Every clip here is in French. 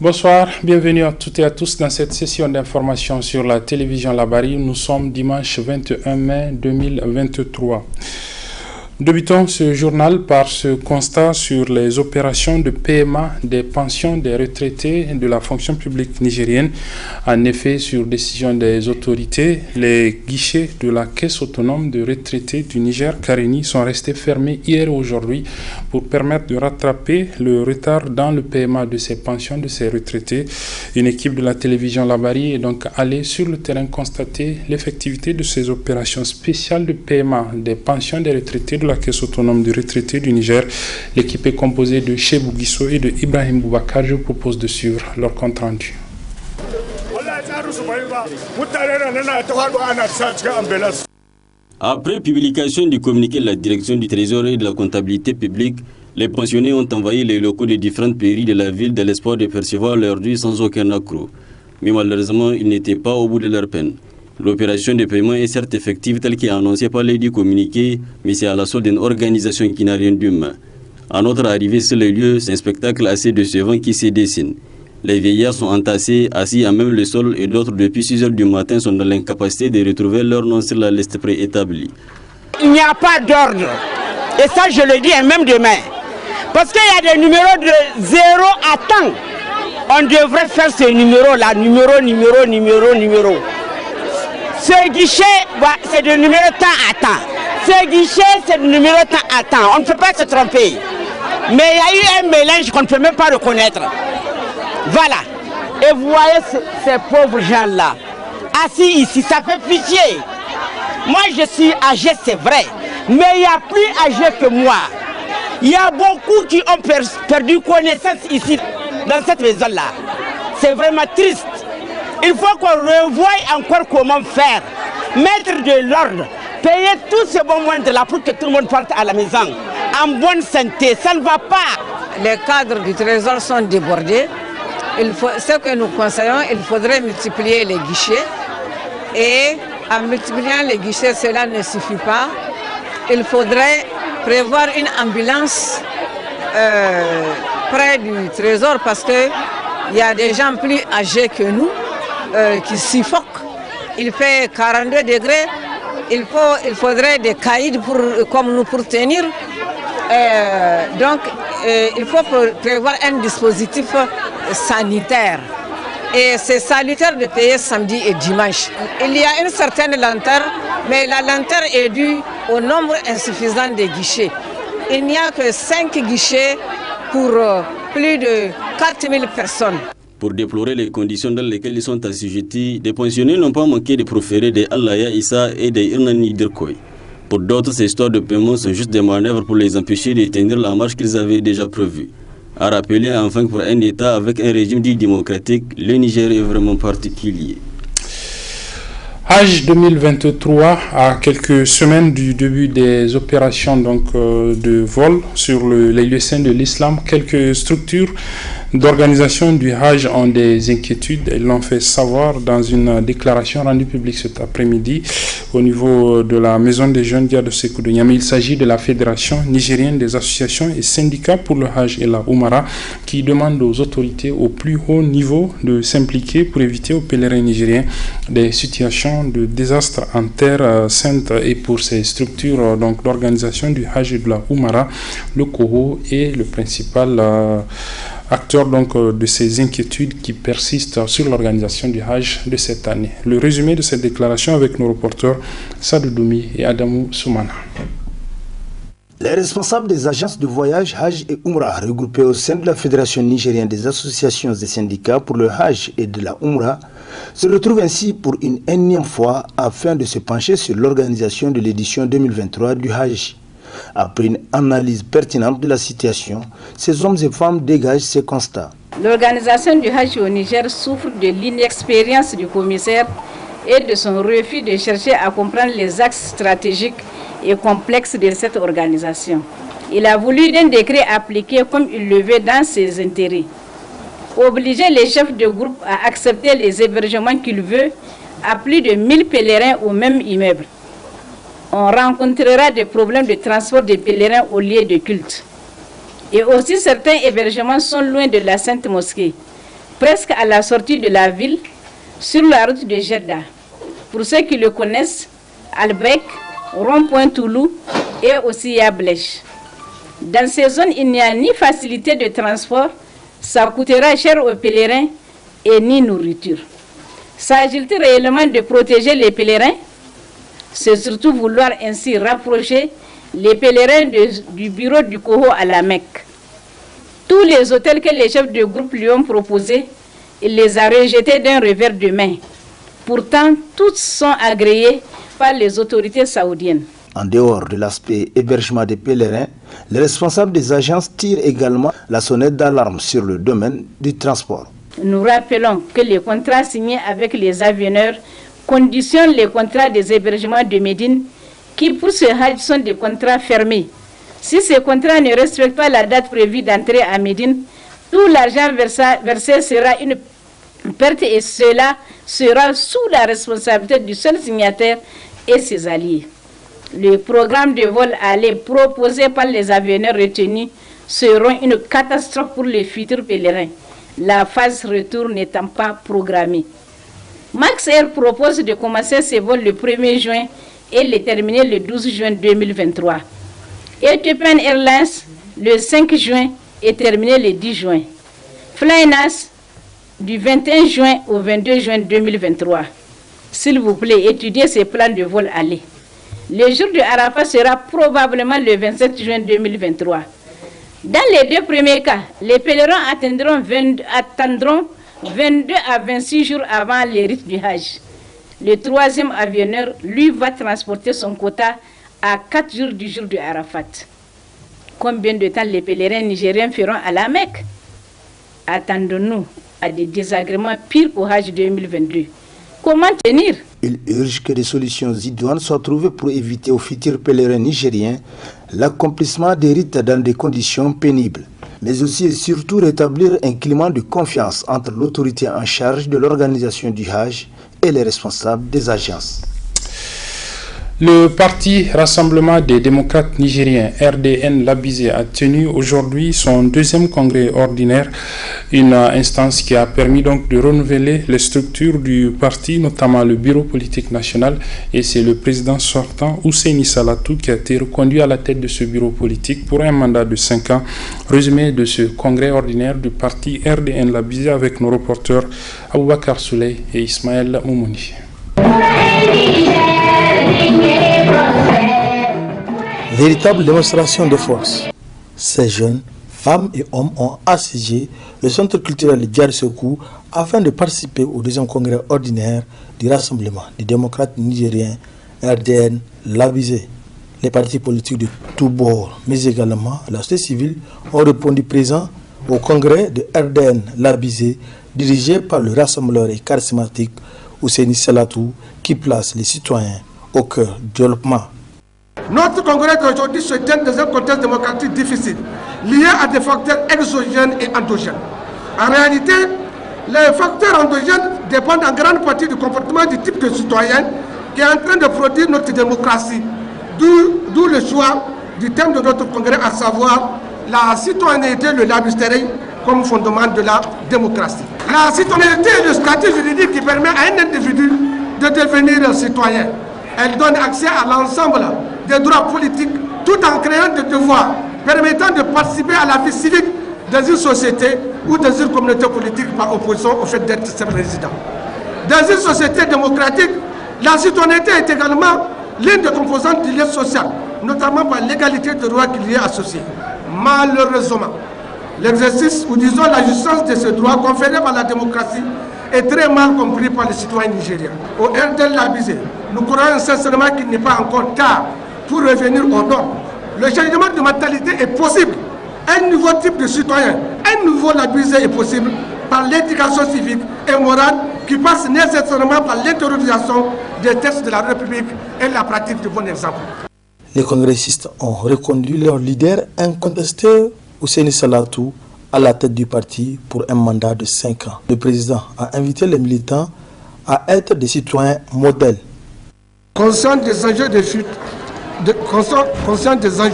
Bonsoir, bienvenue à toutes et à tous dans cette session d'information sur la télévision Labari. Nous sommes dimanche 21 mai 2023. Débutons ce journal par ce constat sur les opérations de PMA des pensions des retraités de la fonction publique nigérienne. En effet, sur décision des autorités, les guichets de la Caisse autonome de retraités du Niger, Karéni, sont restés fermés hier et aujourd'hui pour permettre de rattraper le retard dans le PMA de ces pensions de ces retraités. Une équipe de la télévision Labari est donc allée sur le terrain constater l'effectivité de ces opérations spéciales de PMA des pensions des retraités de la Caisse autonome de retraités du Niger. L'équipe est composée de Chebou Guisso et de Ibrahim Boubacar. Je propose de suivre leur compte rendu. Après publication du communiqué de la direction du Trésor et de la comptabilité publique, les pensionnés ont envahi les locaux de différentes mairies de la ville dans l'espoir de percevoir leur dû sans aucun accroc. Mais malheureusement, ils n'étaient pas au bout de leur peine. L'opération de paiement est certes effective telle qu'est annoncée par les dits communiqués, mais c'est à la solde d'une organisation qui n'a rien d'humain. À notre arrivée sur les lieux, c'est un spectacle assez décevant qui se dessine. Les vieillards sont entassés, assis à même le sol, et d'autres depuis 6 heures du matin sont dans l'incapacité de retrouver leur nom sur la liste préétablie. Il n'y a pas d'ordre. Et ça, je le dis même demain. Parce qu'il y a des numéros de 0 à temps. On devrait faire ces numéros-là, numéro. Ce guichet, c'est de numéro temps à temps. Ce guichet, c'est de numéro temps à temps. On ne peut pas se tromper. Mais il y a eu un mélange qu'on ne peut même pas reconnaître. Voilà. Et vous voyez ces pauvres gens-là, assis ici, ça fait pitié. Moi, je suis âgé, c'est vrai. Mais il y a plus âgé que moi. Il y a beaucoup qui ont perdu connaissance ici, dans cette maison-là. C'est vraiment triste. Il faut qu'on revoie encore comment faire. Mettre de l'ordre. Payer tous ces bons moyens là pour que tout le monde parte à la maison. En bonne santé, ça ne va pas. Les cadres du Trésor sont débordés. Ce que nous conseillons, il faudrait multiplier les guichets. Et en multipliant les guichets, cela ne suffit pas. Il faudrait prévoir une ambulance près du Trésor parce qu'il y a des gens plus âgés que nous qui suffoquent. Il fait 42 degrés. Il faudrait des caïds comme nous pour tenir. Donc, il faut prévoir un dispositif sanitaire. Et c'est salutaire de payer samedi et dimanche. Il y a une certaine lenteur, mais la lenteur est due au nombre insuffisant des guichets. Il n'y a que 5 guichets pour plus de 4000 personnes. Pour déplorer les conditions dans lesquelles ils sont assujettis, des pensionnés n'ont pas manqué de proférer des Allaya Issa et des Irnani Dirkoy. Pour d'autres, ces histoires de paiement sont juste des manœuvres pour les empêcher de tenir la marche qu'ils avaient déjà prévue. À rappeler enfin que pour un État avec un régime dit démocratique, le Niger est vraiment particulier. Hajj 2023, à quelques semaines du début des opérations de vol sur les lieux saints de l'islam, quelques structures d'organisation du Hajj ont des inquiétudes. Elles l'ont fait savoir dans une déclaration rendue publique cet après-midi au niveau de la Maison des jeunes de Sékou de Niamey. Il s'agit de la Fédération nigérienne des associations et syndicats pour le Hajj et la Oumara qui demande aux autorités au plus haut niveau de s'impliquer pour éviter aux pèlerins nigériens des situations de désastre en terre sainte. Et pour ces structures d'organisation du Hajj et de la Oumara, le COHO est le principal acteur de ces inquiétudes qui persistent sur l'organisation du Hajj de cette année. Le résumé de cette déclaration avec nos reporters Sadou Doumi et Adamou Soumana. Les responsables des agences de voyage Hajj et Oumra regroupés au sein de la Fédération nigérienne des associations et syndicats pour le Hajj et de la Oumra se retrouvent ainsi pour une énième fois afin de se pencher sur l'organisation de l'édition 2023 du Hajj. Après une analyse pertinente de la situation, ces hommes et femmes dégagent ces constats. L'organisation du Hajj au Niger souffre de l'inexpérience du commissaire et de son refus de chercher à comprendre les axes stratégiques et complexes de cette organisation. Il a voulu d'un décret appliqué comme il le veut dans ses intérêts. Obliger les chefs de groupe à accepter les hébergements qu'il veut à plus de 1000 pèlerins au même immeuble. On rencontrera des problèmes de transport des pèlerins au lieu de culte. Et aussi certains hébergements sont loin de la Sainte Mosquée. presque à la sortie de la ville, sur la route de Jeddah. Pour ceux qui le connaissent, Albec, Rond-Point Toulou et aussi Yablèche. Dans ces zones, il n'y a ni facilité de transport, ça coûtera cher aux pèlerins, et ni nourriture. S'agit-il réellement de protéger les pèlerins? C'est surtout vouloir ainsi rapprocher les pèlerins du bureau du Coho à la Mecque. Tous les hôtels que les chefs de groupe lui ont proposés, il les a rejetés d'un revers de main. Pourtant, tous sont agréés par les autorités saoudiennes. En dehors de l'aspect hébergement des pèlerins, les responsables des agences tirent également la sonnette d'alarme sur le domaine du transport. Nous rappelons que les contrats signés avec les avionneurs conditionnent les contrats des hébergements de Médine qui pour ce Hajj sont des contrats fermés. Si ces contrats ne respectent pas la date prévue d'entrée à Médine, tout l'argent versé sera une perte et cela sera sous la responsabilité du seul signataire et ses alliés. Le programme de vol aller proposé par les avionneurs retenus seront une catastrophe pour les futurs pèlerins, la phase retour n'étant pas programmée. Max Air propose de commencer ses vols le 1er juin et les terminer le 12 juin 2023. Ethiopian Airlines le 5 juin et terminé le 10 juin. Flynas du 21 juin au 22 juin 2023. S'il vous plaît, étudiez ces plans de vol aller. Le jour de Arafat sera probablement le 27 juin 2023. Dans les deux premiers cas, les pèlerins attendront 22 à 26 jours avant les rites du Hajj. Le troisième avionneur, lui, va transporter son quota à 4 jours du jour de Arafat. Combien de temps les pèlerins nigériens feront à la Mecque? Attendons-nous à des désagréments pires au Hajj 2022. Comment tenir? Il urge que des solutions idoines soient trouvées pour éviter aux futurs pèlerins nigériens l'accomplissement des rites dans des conditions pénibles, mais aussi et surtout rétablir un climat de confiance entre l'autorité en charge de l'organisation du Hajj et les responsables des agences. Le parti Rassemblement des démocrates nigériens, RDN Labizé, a tenu aujourd'hui son deuxième congrès ordinaire, une instance qui a permis donc de renouveler les structures du parti, notamment le bureau politique national, et c'est le président sortant, Ousseini Salatou, qui a été reconduit à la tête de ce bureau politique pour un mandat de 5 ans. Résumé de ce congrès ordinaire du parti RDN Labizé avec nos reporters Aboubakar Souley et Ismaël Moumouni. Véritable démonstration de force. Ces jeunes, femmes et hommes ont assiégé le centre culturel Diarsekou afin de participer au deuxième congrès ordinaire du Rassemblement des démocrates nigériens RDN Labizé. Les partis politiques de tous bords, mais également la société civile, ont répondu présents au congrès de RDN Labizé dirigé par le rassembleur et charismatique Ousseini Salatou qui place les citoyens au cœur du développement. Notre congrès d'aujourd'hui se tient dans un contexte démocratique difficile, lié à des facteurs exogènes et endogènes. En réalité, les facteurs endogènes dépendent en grande partie du comportement du type de citoyen qui est en train de produire notre démocratie. D'où le choix du thème de notre congrès, à savoir la citoyenneté, le labisterie comme fondement de la démocratie. La citoyenneté est le statut juridique qui permet à un individu de devenir un citoyen. Elle donne accès à l'ensemble des droits politiques tout en créant des devoirs permettant de participer à la vie civique dans une société ou dans une communauté politique par opposition au fait d'être ses résidents. Dans une société démocratique, la citoyenneté est également l'une des composantes du lien social, notamment par l'égalité de droits qui y est associée. Malheureusement, l'exercice ou disons la jouissance de ces droits conférés par la démocratie est très mal compris par les citoyens nigériens. Au RDN Labizé, nous croyons sincèrement qu'il n'est pas encore tard pour revenir aux normes. Le changement de mentalité est possible. Un nouveau type de citoyen, un nouveau Labizé est possible par l'éducation civique et morale qui passe nécessairement par l'intériorisation des textes de la République et la pratique du bon exemple. Les congressistes ont reconduit leur leader incontesté Ousseini Salatou à la tête du parti pour un mandat de 5 ans. Le président a invité les militants à être des citoyens modèles. Conscient des enjeux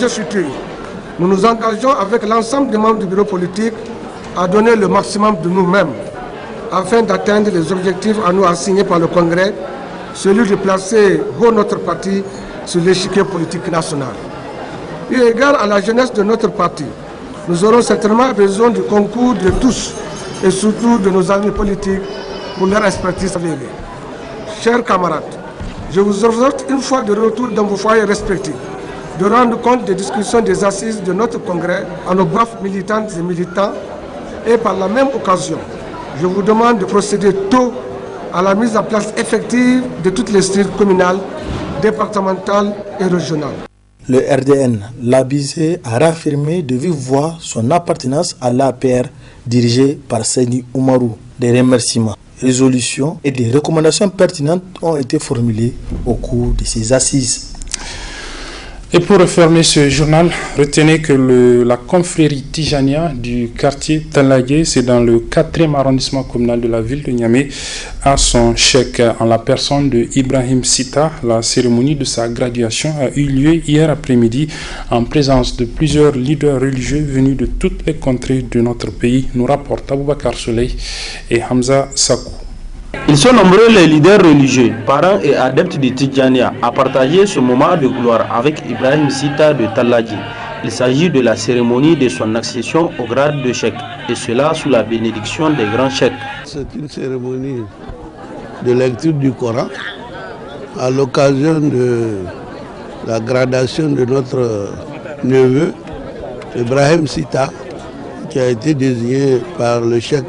futurs, nous nous engageons avec l'ensemble des membres du bureau politique à donner le maximum de nous-mêmes afin d'atteindre les objectifs à nous assignés par le Congrès, celui de placer haut notre parti sur l'échiquier politique national. Eu égard à la jeunesse de notre parti, nous aurons certainement besoin du concours de tous et surtout de nos amis politiques pour leur expertise avérée. Chers camarades, je vous exhorte une fois de retour dans vos foyers respectifs de rendre compte des discussions des assises de notre congrès à nos braves militantes et militants et par la même occasion, je vous demande de procéder tôt à la mise en place effective de toutes les structures communales, départementales et régionales. Le RDN, l'ABC, a réaffirmé de vive voix son appartenance à l'APR dirigée par Seyni Oumarou. Des remerciements, résolutions et des recommandations pertinentes ont été formulées au cours de ces assises. Et pour refermer ce journal, retenez que la confrérie Tijania du quartier Talagué, c'est dans le 4e arrondissement communal de la ville de Niamey, a son chèque en la personne de Ibrahim Sita. La cérémonie de sa graduation a eu lieu hier après-midi en présence de plusieurs leaders religieux venus de toutes les contrées de notre pays, nous rapportent Aboubakar Soleil et Hamza Sakou. Ils sont nombreux les leaders religieux, parents et adeptes de Tidjania à partager ce moment de gloire avec Ibrahim Sita de Taladji. Il s'agit de la cérémonie de son accession au grade de cheikh, et cela sous la bénédiction des grands cheikhs. C'est une cérémonie de lecture du Coran à l'occasion de la gradation de notre neveu Ibrahim Sita, qui a été désigné par le cheikh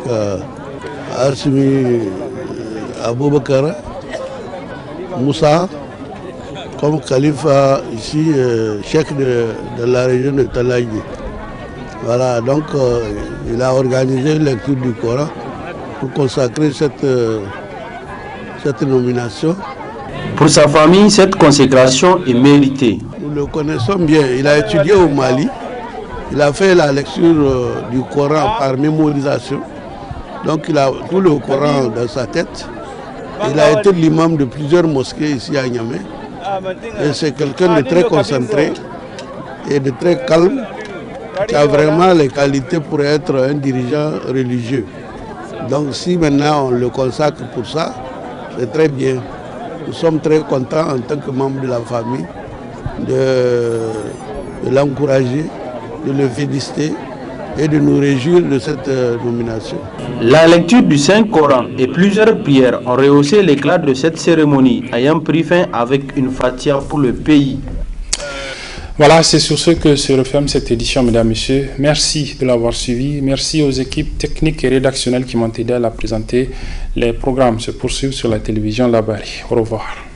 Arsimi Aboubakar Moussa comme khalifa ici, cheikh de la région de Taladji. Voilà, donc il a organisé une lecture du Coran pour consacrer cette nomination. Pour sa famille, cette consécration est méritée. Nous le connaissons bien, il a étudié au Mali, il a fait la lecture du Coran par mémorisation, donc il a tout le Coran dans sa tête. Il a été l'imam de plusieurs mosquées ici à Niamey. Et c'est quelqu'un de très concentré et de très calme, qui a vraiment les qualités pour être un dirigeant religieux. Donc si maintenant on le consacre pour ça, c'est très bien. Nous sommes très contents en tant que membres de la famille de l'encourager, de le féliciter et de nous réjouir de cette nomination. La lecture du Saint-Coran et plusieurs prières ont rehaussé l'éclat de cette cérémonie, ayant pris fin avec une fatia pour le pays. Voilà, c'est sur ce que se referme cette édition, mesdames, messieurs. Merci de l'avoir suivi. Merci aux équipes techniques et rédactionnelles qui m'ont aidé à la présenter. Les programmes se poursuivent sur la télévision Labari. Au revoir.